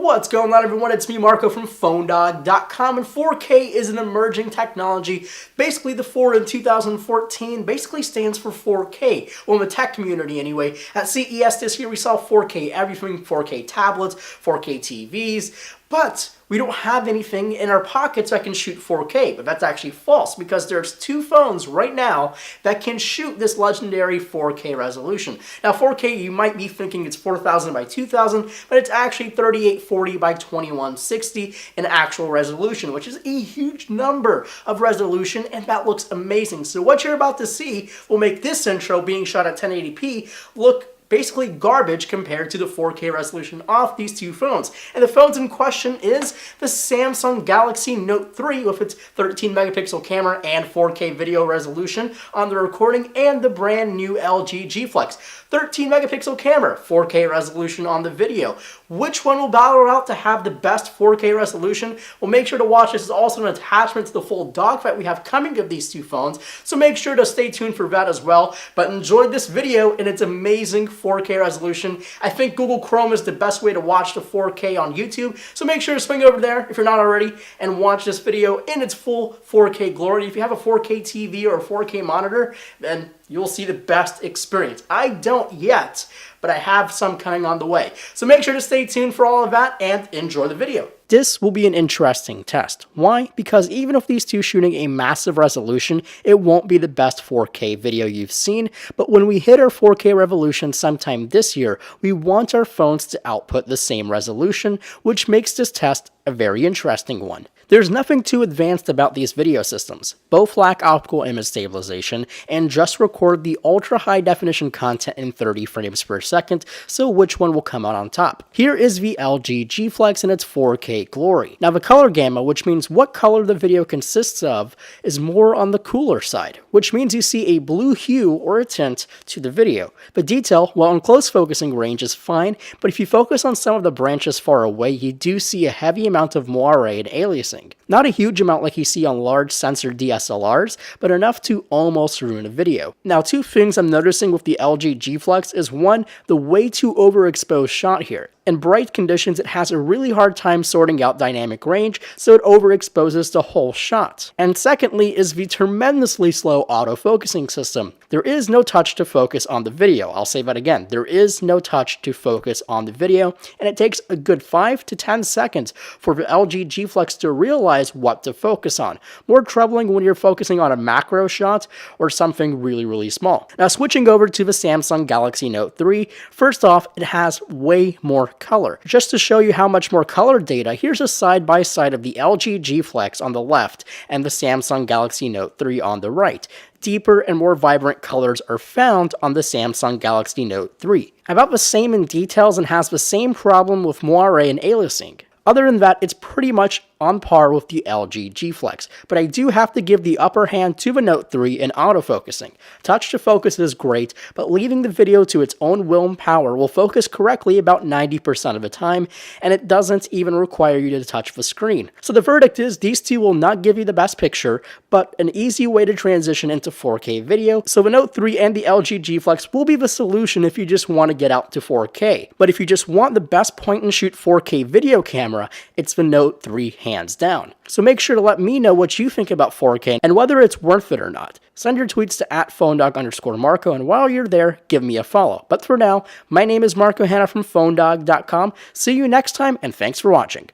What's going on, everyone? It's me, Marco from PhoneDog.com, and 4K is an emerging technology. Basically, the 4 in 2014 basically stands for 4K. Well, in the tech community anyway. At CES this year, we saw 4K everything, 4K tablets, 4K TVs, but we don't have anything in our pockets that can shoot 4K, but that's actually false because there's two phones right now that can shoot this legendary 4K resolution. Now 4K, you might be thinking it's 4000 by 2000, but it's actually 3840 by 2160 in actual resolution, which is a huge number of resolution, and that looks amazing. So what you're about to see will make this intro being shot at 1080p look basically garbage compared to the 4K resolution of these two phones. And the phones in question is the Samsung Galaxy Note 3 with its 13 megapixel camera and 4K video resolution on the recording, and the brand new LG G Flex 13 megapixel camera, 4K resolution on the video. Which one will battle it out to have the best 4K resolution? Well, make sure to watch. This is also an attachment to the full dogfight we have coming of these two phones, so make sure to stay tuned for that as well. But enjoy this video and its amazing 4K resolution. I think Google Chrome is the best way to watch the 4K on YouTube, so make sure to swing over there if you're not already and watch this video in its full 4K glory. If you have a 4K TV or a 4K monitor, then you'll see the best experience. I don't yet, but I have some coming on the way. So make sure to stay tuned for all of that and enjoy the video. This will be an interesting test. Why? Because even if these two shooting a massive resolution, it won't be the best 4K video you've seen, but when we hit our 4K revolution sometime this year, we want our phones to output the same resolution, which makes this test a very interesting one. There's nothing too advanced about these video systems. Both lack optical image stabilization and just record the ultra high definition content in 30 frames per second, so which one will come out on top? Here is the LG G Flex in its 4K glory. Now the color gamma, which means what color the video consists of, is more on the cooler side, which means you see a blue hue or a tint to the video. The detail, while in close focusing range, is fine, but if you focus on some of the branches far away, you do see a heavy amount of moire and aliasing. Not a huge amount like you see on large sensor DSLRs, but enough to almost ruin a video. Now, two things I'm noticing with the LG G Flex is one, the way too overexposed shot here. In bright conditions, it has a really hard time sorting out dynamic range, so it overexposes the whole shot. And secondly is the tremendously slow autofocusing system. There is no touch to focus on the video. I'll say that again. There is no touch to focus on the video, and it takes a good 5 to 10 seconds for the LG G Flex to realize what to focus on. More troubling when you're focusing on a macro shot or something really small. Now, switching over to the Samsung Galaxy Note 3, first off, it has way more color. Just to show you how much more color data, here's a side-by-side of the LG G Flex on the left and the Samsung Galaxy Note 3 on the right. Deeper and more vibrant colors are found on the Samsung Galaxy Note 3. About the same in details and has the same problem with moire and aliasing. Other than that, it's pretty much on par with the LG G Flex, but I do have to give the upper hand to the Note 3 in autofocusing. Touch to focus is great, but leaving the video to its own will and power will focus correctly about 90% of the time, and it doesn't even require you to touch the screen. So the verdict is these two will not give you the best picture, but an easy way to transition into 4K video, so the Note 3 and the LG G Flex will be the solution if you just want to get out to 4K. But if you just want the best point-and-shoot 4K video camera, it's the Note 3 hands down. So make sure to let me know what you think about 4K and whether it's worth it or not. Send your tweets to @PhoneDog_Marco, and while you're there, give me a follow. But for now, my name is Marco Hanna from PhoneDog.com. See you next time, and thanks for watching.